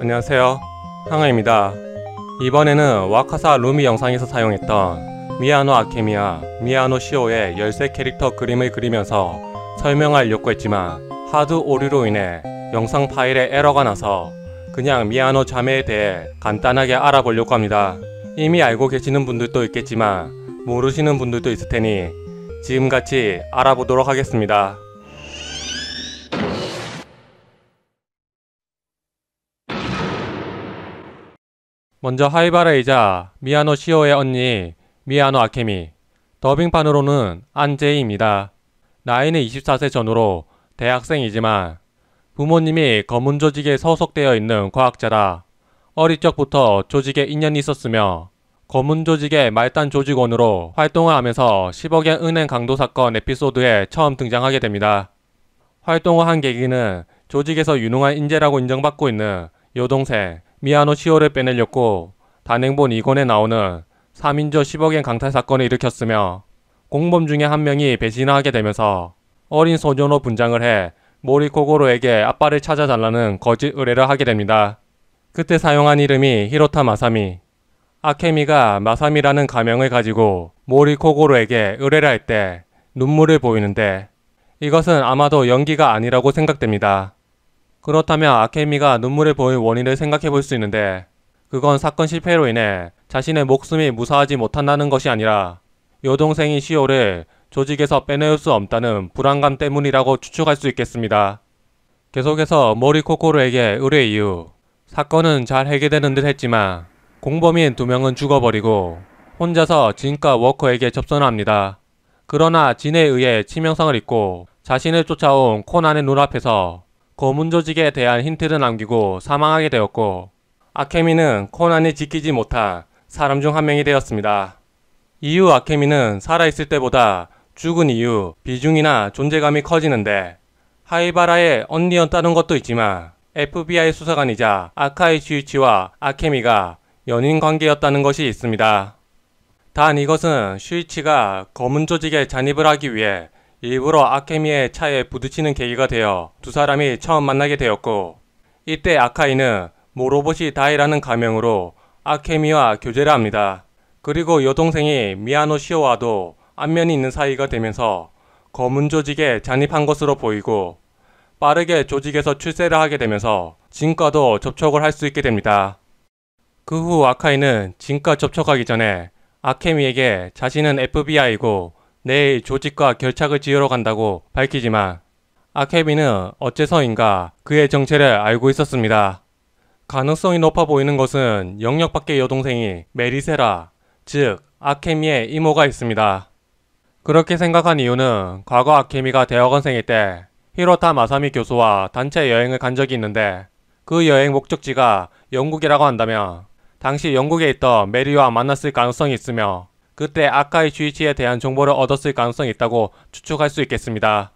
안녕하세요, 항아입니다. 이번에는 와카사 루미 영상에서 사용했던 미야노 아케미와 미야노 시오의 열쇠 캐릭터 그림을 그리면서 설명하려고 했지만 하드 오류로 인해 영상 파일에 에러가 나서 그냥 미야노 자매에 대해 간단하게 알아보려고 합니다. 이미 알고 계시는 분들도 있겠지만 모르시는 분들도 있을 테니 지금 같이 알아보도록 하겠습니다. 먼저 하이바라이자 미야노 시오의 언니 미야노 아케미, 더빙판으로는 안제이입니다. 나이는 24세 전후로 대학생이지만 부모님이 검은 조직에 소속되어 있는 과학자라 어릴 적부터 조직에 인연이 있었으며 검은 조직의 말단 조직원으로 활동을 하면서 10억엔 은행 강도 사건 에피소드에 처음 등장하게 됩니다. 활동을 한 계기는 조직에서 유능한 인재라고 인정받고 있는 여동생 미야노 시오를 빼내려고 단행본 2권에 나오는 3인조 10억엔 강탈 사건을 일으켰으며 공범 중에 한 명이 배신을 하게 되면서 어린 소년으로 분장을 해 모리코고로에게 아빠를 찾아달라는 거짓 의뢰를 하게 됩니다. 그때 사용한 이름이 히로타 마사미. 아케미가 마사미라는 가명을 가지고 모리코고로에게 의뢰를 할 때 눈물을 보이는데 이것은 아마도 연기가 아니라고 생각됩니다. 그렇다면 아케미가 눈물을 보일 원인을 생각해 볼 수 있는데 그건 사건 실패로 인해 자신의 목숨이 무사하지 못한다는 것이 아니라 여동생인 시오를 조직에서 빼내올 수 없다는 불안감 때문이라고 추측할 수 있겠습니다. 계속해서 모리코코로에게 의뢰 이후 사건은 잘 해결되는 듯 했지만 공범인 2명은 죽어버리고 혼자서 진과 워커에게 접선을 합니다. 그러나 진에 의해 치명상을 입고 자신을 쫓아온 코난의 눈앞에서 검은 조직에 대한 힌트를 남기고 사망하게 되었고 아케미는 코난이 지키지 못한 사람 중 한 명이 되었습니다. 이후 아케미는 살아있을 때보다 죽은 이후 비중이나 존재감이 커지는데 하이바라의 언니였다는 것도 있지만 FBI 수사관이자 아카이 슈이치와 아케미가 연인 관계였다는 것이 있습니다. 단 이것은 슈이치가 검은 조직에 잔입을 하기 위해 일부러 아케미의 차에 부딪히는 계기가 되어 두 사람이 처음 만나게 되었고 이때 아카이는 모로보시 다이라는 가명으로 아케미와 교제를 합니다. 그리고 여동생이 미야노 시오와도 안면이 있는 사이가 되면서 검은 조직에 잔입한 것으로 보이고 빠르게 조직에서 출세를 하게 되면서 진과도 접촉을 할 수 있게 됩니다. 그 후 아카이는 진과 접촉하기 전에 아케미에게 자신은 FBI이고 내일 조직과 결착을 지으러 간다고 밝히지만 아케미는 어째서인가 그의 정체를 알고 있었습니다. 가능성이 높아 보이는 것은 영역 밖의 여동생이 메리세라, 즉 아케미의 이모가 있습니다. 그렇게 생각한 이유는 과거 아케미가 대학원생일 때 히로타 마사미 교수와 단체 여행을 간 적이 있는데 그 여행 목적지가 영국이라고 한다면 당시 영국에 있던 메리와 만났을 가능성이 있으며 그때 아카이 슈이치에 대한 정보를 얻었을 가능성이 있다고 추측할 수 있겠습니다.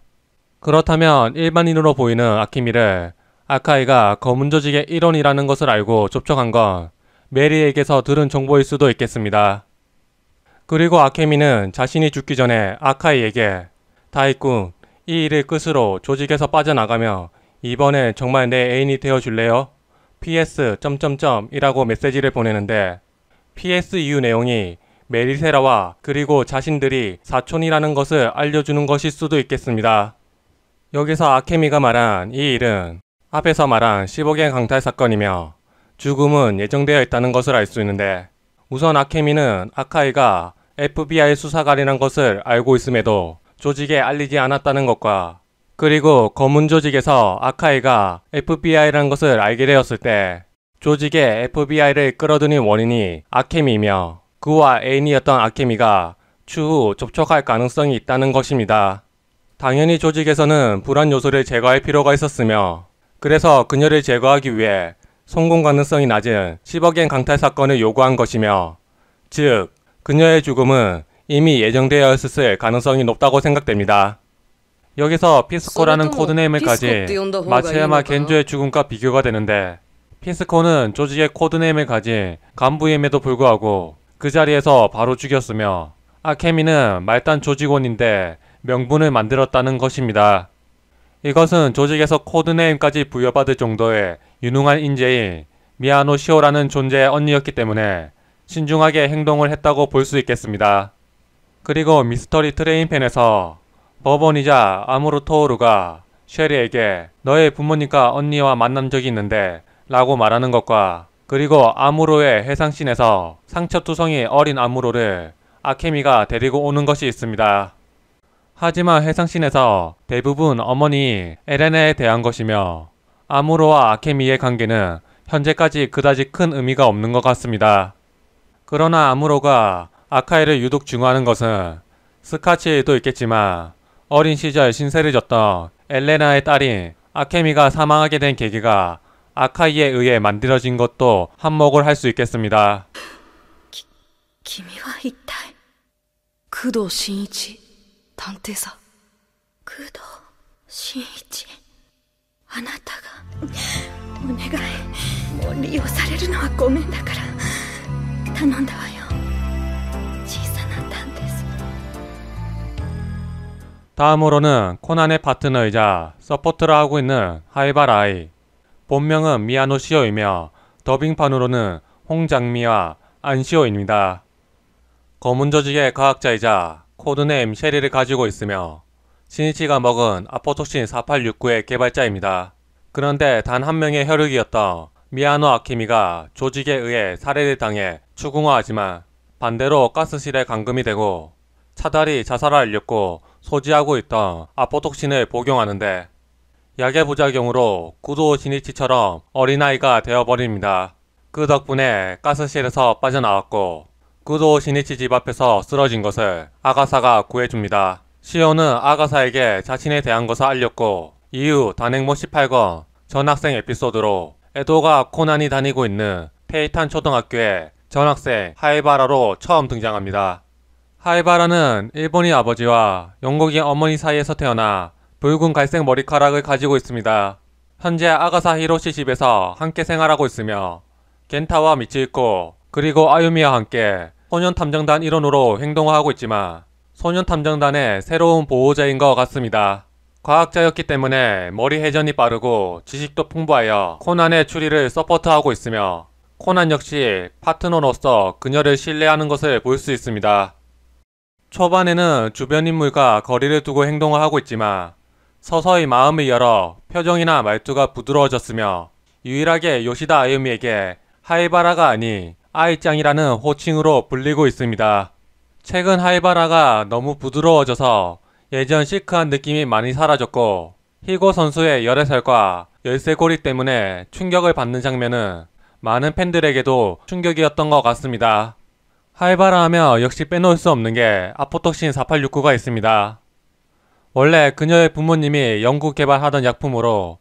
그렇다면 일반인으로 보이는 아케미를 아카이가 검은 조직의 일원이라는 것을 알고 접촉한 건 메리에게서 들은 정보일 수도 있겠습니다. 그리고 아케미는 자신이 죽기 전에 아카이에게 다이꾼, 이 일을 끝으로 조직에서 빠져나가며 이번에 정말 내 애인이 되어줄래요? PS... 이라고 메시지를 보내는데 PS 이후 내용이 메리세라와 그리고 자신들이 사촌이라는 것을 알려주는 것일 수도 있겠습니다. 여기서 아케미가 말한 이 일은 앞에서 말한 10억엔 강탈 사건이며 죽음은 예정되어 있다는 것을 알 수 있는데 우선 아케미는 아카이가 FBI 수사관이란 것을 알고 있음에도 조직에 알리지 않았다는 것과 그리고 검은 조직에서 아카이가 FBI라는 것을 알게 되었을 때 조직에 FBI를 끌어들인 원인이 아케미이며 그와 애인이었던 아케미가 추후 접촉할 가능성이 있다는 것입니다. 당연히 조직에서는 불안 요소를 제거할 필요가 있었으며 그래서 그녀를 제거하기 위해 성공 가능성이 낮은 10억엔 강탈 사건을 요구한 것이며 즉 그녀의 죽음은 이미 예정되어 있었을 가능성이 높다고 생각됩니다. 여기서 피스코라는 코드네임을 가진 마츠야마 겐조의 죽음과 비교가 되는데 피스코는 조직의 코드네임을 가진 간부임에도 불구하고 그 자리에서 바로 죽였으며 아케미는 말단 조직원인데 명분을 만들었다는 것입니다. 이것은 조직에서 코드네임까지 부여받을 정도의 유능한 인재인 미야노 시오라는 존재의 언니였기 때문에 신중하게 행동을 했다고 볼 수 있겠습니다. 그리고 미스터리 트레인편에서 법원이자 아무로 토오루가 쉐리에게 너의 부모님과 언니와 만난 적이 있는데 라고 말하는 것과 그리고 아무로의 해상신에서 상처투성이 어린 아무로를 아케미가 데리고 오는 것이 있습니다. 하지만 해상신에서 대부분 어머니 에레네에 대한 것이며 아무로와 아케미의 관계는 현재까지 그다지 큰 의미가 없는 것 같습니다. 그러나 아무로가 아카이를 유독 중요하는 것은 스카치에도 있겠지만 어린 시절 신세를 졌던 엘레나의 딸인 아케미가 사망하게 된 계기가 아카이에 의해 만들어진 것도 한몫을 할 수 있겠습니다. 君は一体工藤新一探偵さ工藤新一あなたがお願いもう利用されるのはごめんだから頼んだわよ小さな探偵さ 다음으로는 코난의 파트너이자 서포트를 하고 있는 하이바라 아이. 본명은 미야노 시오이며 더빙판으로는 홍장미와 안시오입니다. 검은 조직의 과학자이자 코드네임 쉐리를 가지고 있으며 신이치가 먹은 아포톡신 4869의 개발자입니다. 그런데 단 한 명의 혈육이었던 미야노 아케미가 조직에 의해 살해를 당해 추궁화하지만 반대로 가스실에 감금이 되고 차달이 자살을 알렸고 소지하고 있던 아포톡신을 복용하는데 약의 부작용으로 구도 신이치처럼 어린아이가 되어버립니다. 그 덕분에 가스실에서 빠져나왔고 구도 신이치 집 앞에서 쓰러진 것을 아가사가 구해줍니다. 시오는 아가사에게 자신에 대한 것을 알렸고 이후 단행본 18권 전학생 에피소드로 에도가 코난이 다니고 있는 테이탄 초등학교에 전학생 하이바라로 처음 등장합니다. 하이바라는 일본인 아버지와 영국인 어머니 사이에서 태어나 붉은 갈색 머리카락을 가지고 있습니다. 현재 아가사 히로시 집에서 함께 생활하고 있으며 겐타와 미치히코 그리고 아유미와 함께 소년탐정단 일원으로 행동하고 있지만 소년탐정단의 새로운 보호자인 것 같습니다. 과학자였기 때문에 머리 회전이 빠르고 지식도 풍부하여 코난의 추리를 서포트하고 있으며 코난 역시 파트너로서 그녀를 신뢰하는 것을 볼 수 있습니다. 초반에는 주변 인물과 거리를 두고 행동을 하고 있지만 서서히 마음을 열어 표정이나 말투가 부드러워졌으며 유일하게 요시다 아유미에게 하이바라가 아닌 아이짱이라는 호칭으로 불리고 있습니다. 최근 하이바라가 너무 부드러워져서 예전 시크한 느낌이 많이 사라졌고 히고 선수의 13살과 열쇠고리 때문에 충격을 받는 장면은 많은 팬들에게도 충격이었던 것 같습니다. 하이바라 하며 역시 빼놓을 수 없는 게 아포톡신 4869가 있습니다. 원래 그녀의 부모님이 연구 개발하던 약품으로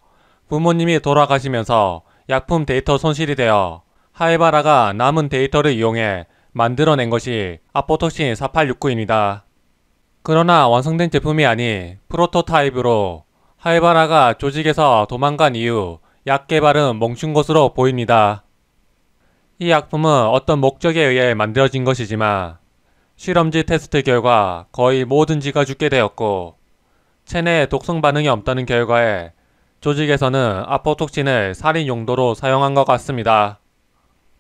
부모님이 돌아가시면서 약품 데이터 손실이 되어 하이바라가 남은 데이터를 이용해 만들어낸 것이 아포톡신 4869입니다. 그러나 완성된 제품이 아닌 프로토타입으로 하이바라가 조직에서 도망간 이후 약 개발은 멈춘 것으로 보입니다. 이 약품은 어떤 목적에 의해 만들어진 것이지만 실험지 테스트 결과 거의 모든 쥐가 죽게 되었고 체내에 독성 반응이 없다는 결과에 조직에서는 아포톡신을 살인 용도로 사용한 것 같습니다.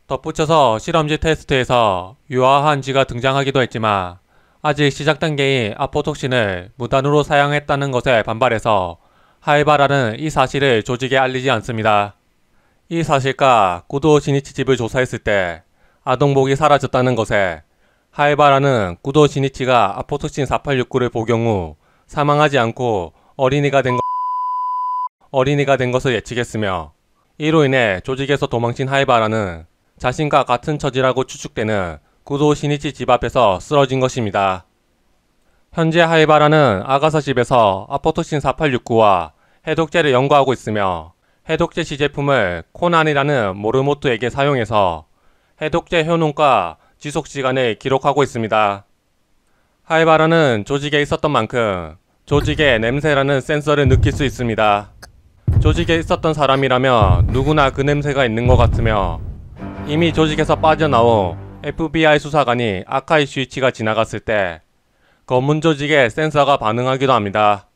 덧붙여서 실험지 테스트에서 유아한 쥐가 등장하기도 했지만 아직 시작 단계인 아포톡신을 무단으로 사용했다는 것에 반발해서 하이바라는 이 사실을 조직에 알리지 않습니다. 이 사실과 구도 시니치 집을 조사했을 때 아동복이 사라졌다는 것에 하이바라는 구도 시니치가 아포톡신 4869를 복용 후 사망하지 않고 어린이가 된 것을 예측했으며 이로 인해 조직에서 도망친 하이바라는 자신과 같은 처지라고 추측되는 구도 시니치 집 앞에서 쓰러진 것입니다. 현재 하이바라는 아가사 집에서 아포톡신 4869와 해독제를 연구하고 있으며 해독제 시제품을 코난이라는 모르모토에게 사용해서 해독제 효능과 지속시간을 기록하고 있습니다. 하이바라는 조직에 있었던 만큼 조직의 냄새라는 센서를 느낄 수 있습니다. 조직에 있었던 사람이라면 누구나 그 냄새가 있는 것 같으며 이미 조직에서 빠져나온 FBI 수사관이 아카이 슈이치가 지나갔을 때 검은 조직의 센서가 반응하기도 합니다.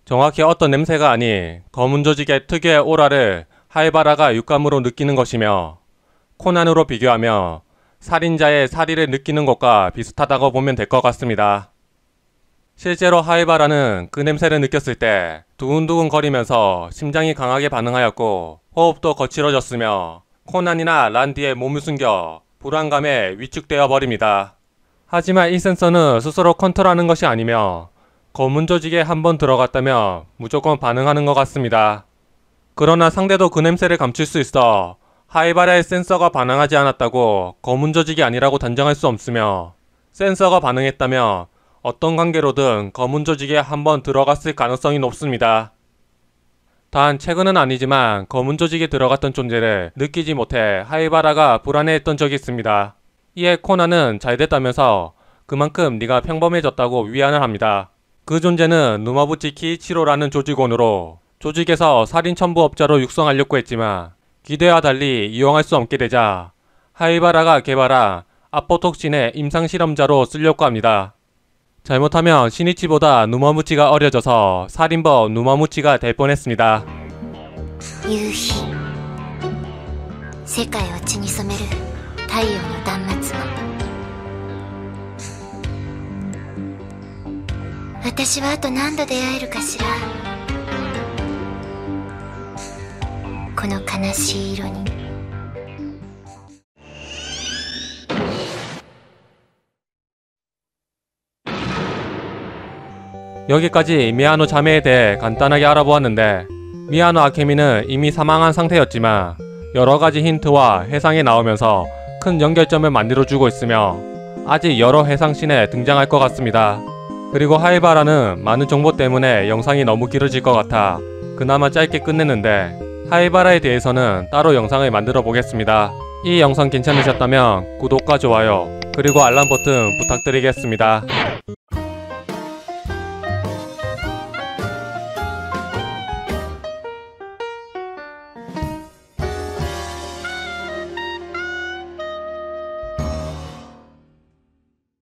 정확히 어떤 냄새가 아닌 검은 조직의 특유의 오라를 하이바라가 육감으로 느끼는 것이며 코난으로 비교하며 살인자의 살이를 느끼는 것과 비슷하다고 보면 될 것 같습니다. 실제로 하이바라는 그 냄새를 느꼈을 때 두근두근 거리면서 심장이 강하게 반응하였고 호흡도 거칠어졌으며 코난이나 란디의 몸을 숨겨 불안감에 위축되어 버립니다. 하지만 이 센서는 스스로 컨트롤하는 것이 아니며 검은 조직에 한번 들어갔다면 무조건 반응하는 것 같습니다. 그러나 상대도 그 냄새를 감출 수 있어 하이바라의 센서가 반응하지 않았다고 검은 조직이 아니라고 단정할 수 없으며 센서가 반응했다면 어떤 관계로든 검은 조직에 한번 들어갔을 가능성이 높습니다. 단 최근은 아니지만 검은 조직에 들어갔던 존재를 느끼지 못해 하이바라가 불안해했던 적이 있습니다. 이에 코난은 잘됐다면서 그만큼 네가 평범해졌다고 위안을 합니다. 그 존재는 누마부치 키이치로라는 조직원으로 조직에서 살인 첨부업자로 육성하려고 했지만 기대와 달리 이용할 수 없게 되자 하이바라가 개발한 아포톡신의 임상실험자로 쓰려고 합니다. 잘못하면 시니치보다 누마무치가 어려져서 살인범 누마무치가 될 뻔했습니다. 夕日世界を血に染める太陽の断末魔私はあと何度出会えるかしらこの悲しい色に 여기까지 미야노 자매에 대해 간단하게 알아보았는데 미야노 아케미는 이미 사망한 상태였지만 여러가지 힌트와 해상에 나오면서 큰 연결점을 만들어주고 있으며 아직 여러 해상씬에 등장할 것 같습니다. 그리고 하이바라는 많은 정보 때문에 영상이 너무 길어질 것 같아 그나마 짧게 끝냈는데 하이바라에 대해서는 따로 영상을 만들어 보겠습니다. 이 영상 괜찮으셨다면 구독과 좋아요 그리고 알람 버튼 부탁드리겠습니다.